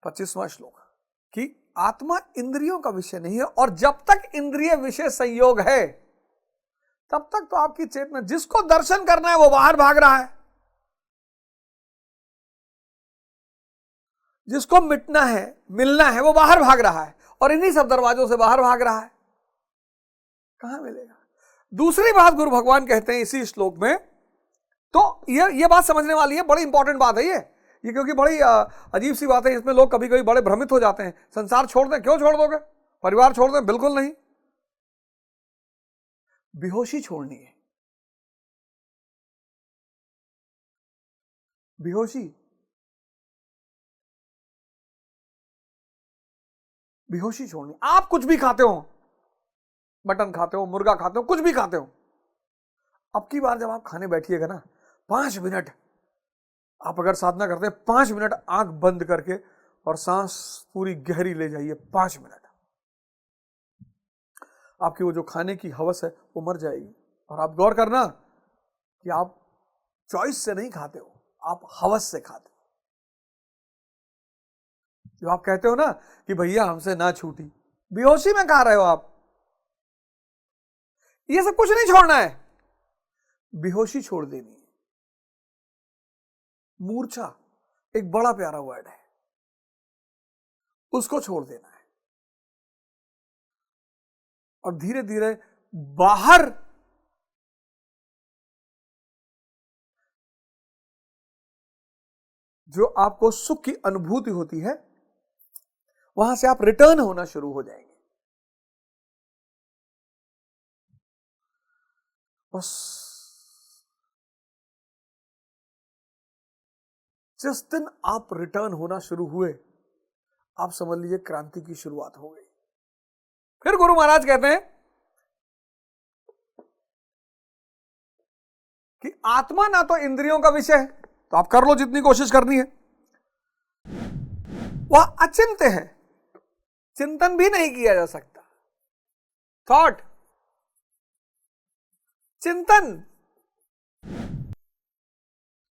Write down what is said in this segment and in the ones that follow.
25वां श्लोक कि आत्मा इंद्रियों का विषय नहीं है और जब तक इंद्रिय विषय संयोग है तब तक तो आपकी चेतना, जिसको दर्शन करना है वो बाहर भाग रहा है, जिसको मिटना है, मिलना है, वो बाहर भाग रहा है और इन्हीं सब दरवाजों से बाहर भाग रहा है। कहां मिलेगा? दूसरी बात गुरु भगवान कहते हैं इसी श्लोक में, तो ये बात समझने वाली है, बड़ी इंपॉर्टेंट बात है ये क्योंकि बड़ी अजीब सी बात है। इसमें लोग कभी कभी बड़े भ्रमित हो जाते हैं। संसार छोड़ दें? क्यों छोड़ दोगे? परिवार छोड़ दें? बिल्कुल नहीं। बेहोशी छोड़नी है, बेहोशी छोड़नी। आप कुछ भी खाते हो, मटन खाते हो, मुर्गा खाते हो, कुछ भी खाते हो, अब की बार जब आप खाने बैठिएगा ना, 5 मिनट आप अगर साधना करते हैं, 5 मिनट आंख बंद करके और सांस पूरी गहरी ले जाइए। 5 मिनट आपकी वो जो खाने की हवस है वो मर जाएगी। और आप गौर करना कि आप चॉइस से नहीं खाते हो, आप हवस से खाते हो। जो आप कहते हो ना कि भैया हमसे ना छूटी, बेहोशी में खा रहे हो आप। ये सब कुछ नहीं छोड़ना है, बेहोशी छोड़ देनी है। मूर्छा एक बड़ा प्यारा वर्ड है, उसको छोड़ देना है और धीरे धीरे बाहर जो आपको सुख की अनुभूति होती है वहां से आप रिटर्न होना शुरू हो जाएंगे। बस जिस दिन आप रिटर्न होना शुरू हुए, आप समझ लीजिए क्रांति की शुरुआत हो गई। फिर गुरु महाराज कहते हैं कि आत्मा ना तो इंद्रियों का विषय है, तो आप कर लो जितनी कोशिश करनी है। वह अचिंत्य है, चिंतन भी नहीं किया जा सकता। थॉट, चिंतन,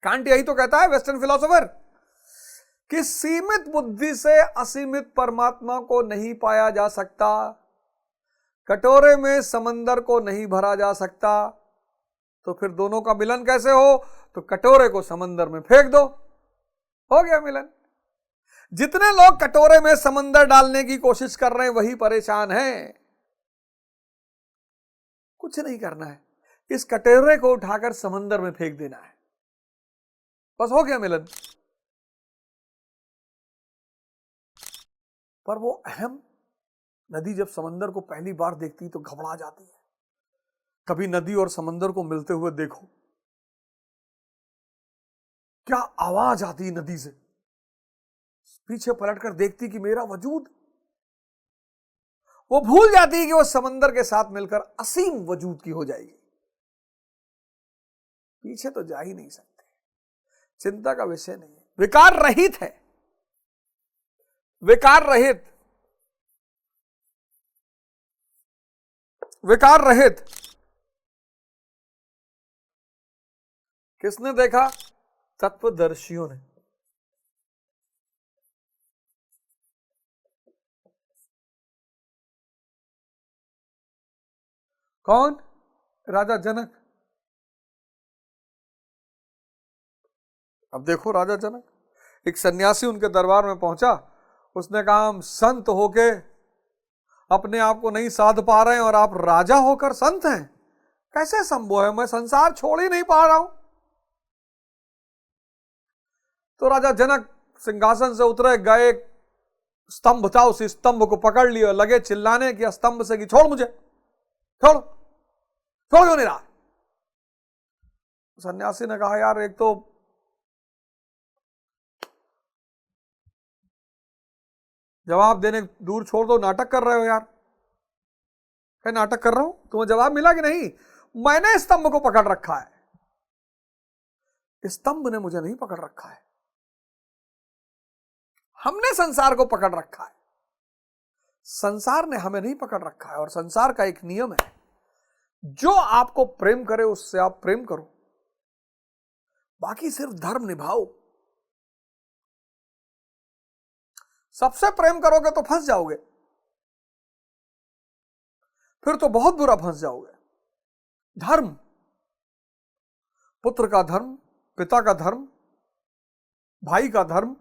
कांट यही तो कहता है, वेस्टर्न फिलोसोफर, कि सीमित बुद्धि से असीमित परमात्मा को नहीं पाया जा सकता, कटोरे में समंदर को नहीं भरा जा सकता। तो फिर दोनों का मिलन कैसे हो? तो कटोरे को समंदर में फेंक दो, हो गया मिलन। जितने लोग कटोरे में समंदर डालने की कोशिश कर रहे हैं वही परेशान हैं। कुछ नहीं करना है, इस कटोरे को उठाकर समंदर में फेंक देना है, बस हो गया मिलन। पर वो अहम नदी जब समंदर को पहली बार देखती तो घबरा जाती है। कभी नदी और समंदर को मिलते हुए देखो, क्या आवाज आती नदी से, पीछे पलटकर देखती कि मेरा वजूद, वो भूल जाती है कि वो समंदर के साथ मिलकर असीम वजूद की हो जाएगी। पीछे तो जा ही नहीं सकते, चिंता का विषय नहीं है, विकार रहित है, विकार रहित, विकार रहित। किसने देखा? तत्वदर्शियों ने। कौन? राजा जनक। अब देखो राजा जनक, एक सन्यासी उनके दरबार में पहुंचा, उसने कहा हम संत होके अपने आप को नहीं साध पा रहे हैं और आप राजा होकर संत हैं, कैसे संभव है? मैं संसार छोड़ ही नहीं पा रहा हूं। तो राजा जनक सिंहासन से उतरे, गए, स्तंभ था, उसी स्तंभ को पकड़ लिया, लगे चिल्लाने कि स्तंभ से कि छोड़ मुझे, छोड़, छोड़ क्यों नहीं रहा? सन्यासी ने कहा यार एक तो जवाब देने दूर छोड़ दो, नाटक कर रहे हो यार। क्या नाटक कर रहा हूं? तुम्हें जवाब मिला कि नहीं? मैंने स्तंभ को पकड़ रखा है, स्तंभ ने मुझे नहीं पकड़ रखा है, हमने संसार को पकड़ रखा है, संसार ने हमें नहीं पकड़ रखा है। और संसार का एक नियम है, जो आपको प्रेम करे उससे आप प्रेम करो, बाकी सिर्फ धर्म निभाओ। सबसे प्रेम करोगे तो फंस जाओगे, फिर तो बहुत बुरा फंस जाओगे। धर्म, पुत्र का धर्म, पिता का धर्म, भाई का धर्म,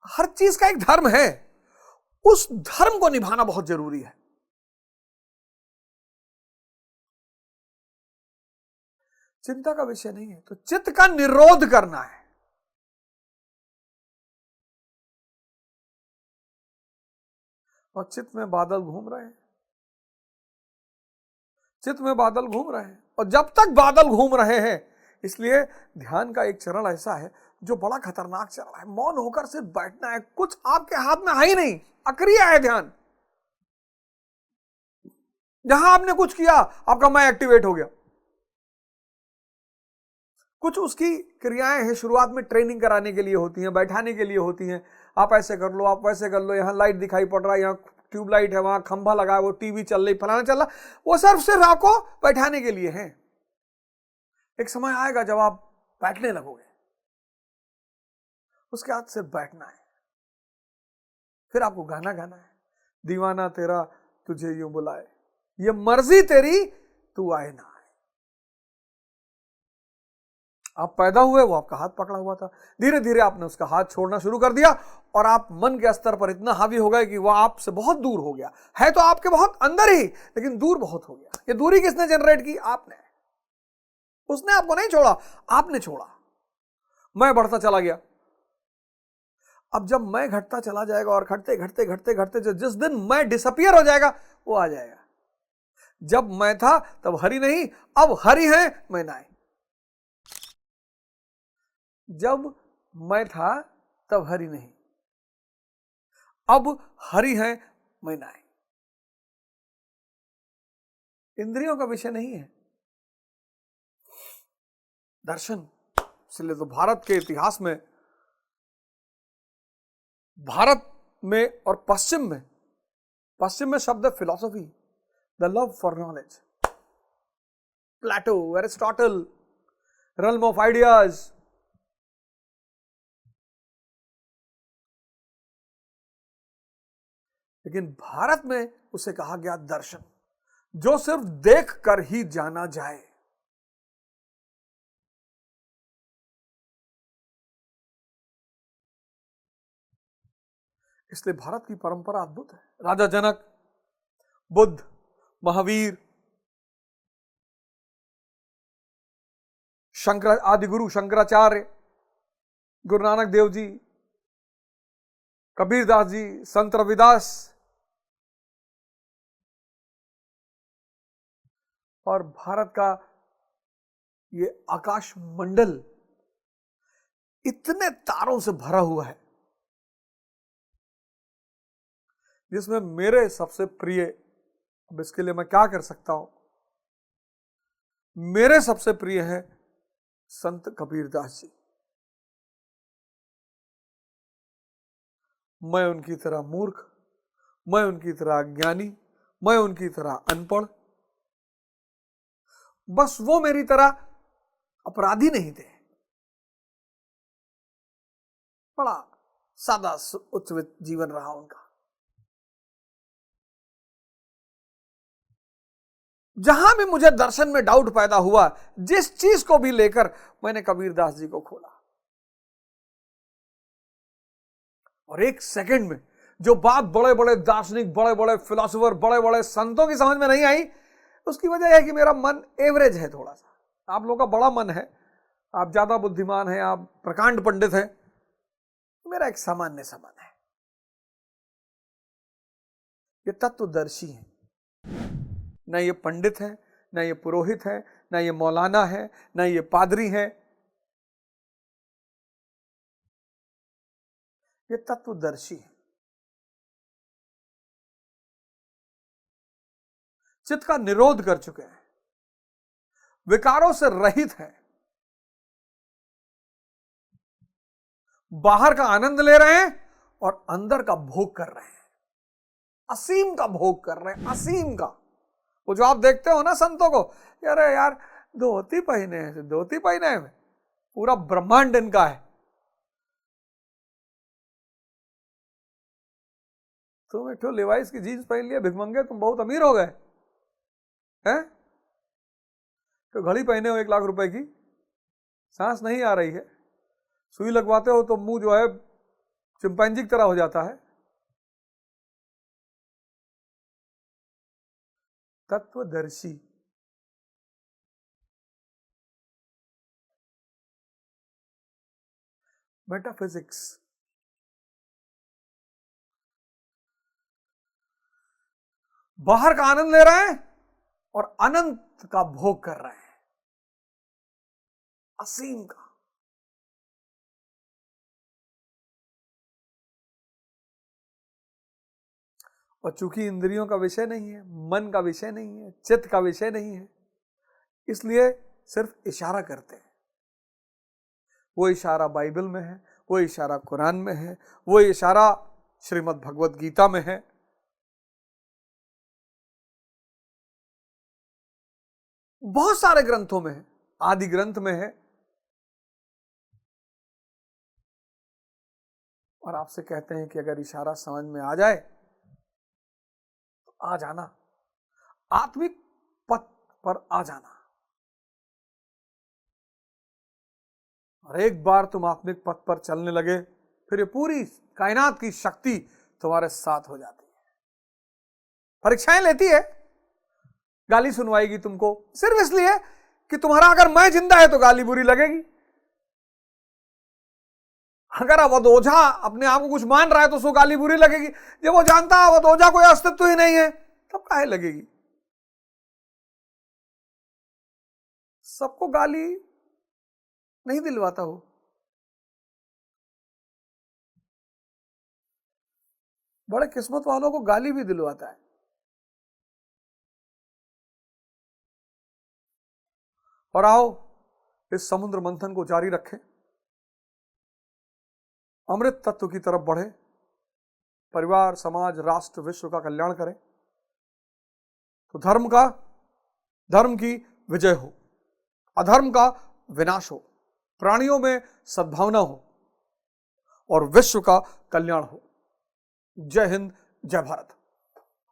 हर चीज का एक धर्म है, उस धर्म को निभाना बहुत जरूरी है। चिंता का विषय नहीं है, तो चित्त का निरोध करना है। और चित्त में बादल घूम रहे हैं, चित्त में बादल घूम रहे हैं, और जब तक बादल घूम रहे हैं, इसलिए ध्यान का एक चरण ऐसा है जो बड़ा खतरनाक चरण है। मौन होकर सिर्फ बैठना है, कुछ आपके हाथ में है ही नहीं, अक्रिया है ध्यान। जहां आपने कुछ किया, आपका मैं एक्टिवेट हो गया। कुछ उसकी क्रियाएं हैं, शुरुआत में ट्रेनिंग कराने के लिए होती हैं, बैठाने के लिए होती हैं। आप ऐसे कर लो, आप वैसे कर लो, यहाँ लाइट दिखाई पड़ रहा है, यहाँ ट्यूबलाइट है, वहां खंभा लगा है, वो टीवी चल रही, फलाना चल रहा, वो सिर्फ आपको बैठाने के लिए है। एक समय आएगा जब आप बैठने लगोगे, उसके बाद सिर्फ बैठना है। फिर आपको गाना गाना है, दीवाना तेरा तुझे यूं बुलाए, ये मर्जी तेरी तू आए ना। आप पैदा हुए, वो आपका हाथ पकड़ा हुआ था, धीरे धीरे आपने उसका हाथ छोड़ना शुरू कर दिया, और आप मन के स्तर पर इतना हावी हो गए कि वह आपसे बहुत दूर हो गया। है तो आपके बहुत अंदर ही, लेकिन दूर बहुत हो गया। ये दूरी किसने जनरेट की? आपने। उसने आपको नहीं छोड़ा, आपने छोड़ा। मैं बढ़ता चला गया। अब जब मैं घटता चला जाएगा, और घटते घटते घटते घटते जिस दिन मैं डिसअपियर हो जाएगा, वो आ जाएगा। जब मैं था तब हरि नहीं, अब हरि है मैं ना। जब मैं था तब हरि नहीं, अब हरि है मैं ना। इंद्रियों का विषय नहीं है दर्शन। इसलिए तो भारत के इतिहास में, भारत में और पश्चिम में शब्द है philosophy, the love for knowledge. Plato, Aristotle, realm of ideas. लेकिन भारत में उसे कहा गया दर्शन, जो सिर्फ देख कर ही जाना जाए। इसलिए भारत की परंपरा अद्भुत है। राजा जनक, बुद्ध, महावीर, शंकर, आदि गुरु शंकराचार्य, गुरु नानक देव जी, कबीरदास जी, संत रविदास, और भारत का ये आकाश मंडल इतने तारों से भरा हुआ है, जिसमें मेरे सबसे प्रिय, अब इसके लिए मैं क्या कर सकता हूं, मेरे सबसे प्रिय है संत कबीरदास जी। मैं उनकी तरह मूर्ख, मैं उनकी तरह अज्ञानी, मैं उनकी तरह अनपढ़, बस वो मेरी तरह अपराधी नहीं थे। बड़ा सादा उच्च जीवन रहा उनका। जहां भी मुझे दर्शन में डाउट पैदा हुआ, जिस चीज को भी लेकर, मैंने कबीरदास जी को खोला, और एक सेकंड में जो बात बड़े बड़े दार्शनिक, बड़े बड़े फिलोसोफर, बड़े बड़े संतों की समझ में नहीं आई, उसकी वजह है कि मेरा मन एवरेज है थोड़ा सा। आप लोगों का बड़ा मन है, आप ज्यादा बुद्धिमान हैं, आप प्रकांड पंडित हैं, मेरा एक सामान्य सा मन है। ये तत्वदर्शी है, ना ये पंडित है, ना ये पुरोहित है, ना ये मौलाना है, ना ये पादरी है, ये तत्वदर्शी है। चित्त का निरोध कर चुके हैं, विकारों से रहित है, बाहर का आनंद ले रहे हैं और अंदर का भोग कर रहे हैं, असीम का भोग कर रहे हैं, असीम का। वो जो आप देखते हो ना संतों को, यार धोती पहने हैं, धोती पहने हैं, पूरा ब्रह्मांड इनका है, तुम एक लेवाइस की जीन्स पहन लिया, भिखमंगे, तुम बहुत अमीर हो गए हैं? तो घड़ी पहने हो 1 लाख रुपए की, सांस नहीं आ रही है, सुई लगवाते हो तो मुंह जो है चिंपैंजी की तरह हो जाता है। तत्वदर्शी, मेटाफिजिक्स, बाहर का आनंद ले रहे हैं और अनंत का भोग कर रहे हैं, असीम का। और चूंकि इंद्रियों का विषय नहीं है, मन का विषय नहीं है, चित्त का विषय नहीं है, इसलिए सिर्फ इशारा करते हैं। वो इशारा बाइबल में है, वो इशारा कुरान में है, वो इशारा श्रीमद् भगवत गीता में है, बहुत सारे ग्रंथों में है, आदि ग्रंथ में है। और आपसे कहते हैं कि अगर इशारा समझ में आ जाए तो आ जाना, आत्मिक पथ पर आ जाना। और एक बार तुम आत्मिक पथ पर चलने लगे, फिर ये पूरी कायनात की शक्ति तुम्हारे साथ हो जाती है। परीक्षाएं लेती है, गाली सुनवाएगी तुमको, सिर्फ इसलिए कि तुम्हारा अगर मैं जिंदा है तो गाली बुरी लगेगी। अगर अवधोजा अपने आप को कुछ मान रहा है तो उसको गाली बुरी लगेगी। जब वो जानता है अवधोजा कोई अस्तित्व ही नहीं है, तब काहे लगेगी। सबको गाली नहीं दिलवाता हो, बड़े किस्मत वालों को गाली भी दिलवाता है। और आओ इस समुद्र मंथन को जारी रखें, अमृत तत्व की तरफ बढ़े, परिवार, समाज, राष्ट्र, विश्व का कल्याण करें। तो धर्म की विजय हो, अधर्म का विनाश हो, प्राणियों में सद्भावना हो और विश्व का कल्याण हो। जय हिंद, जय भारत।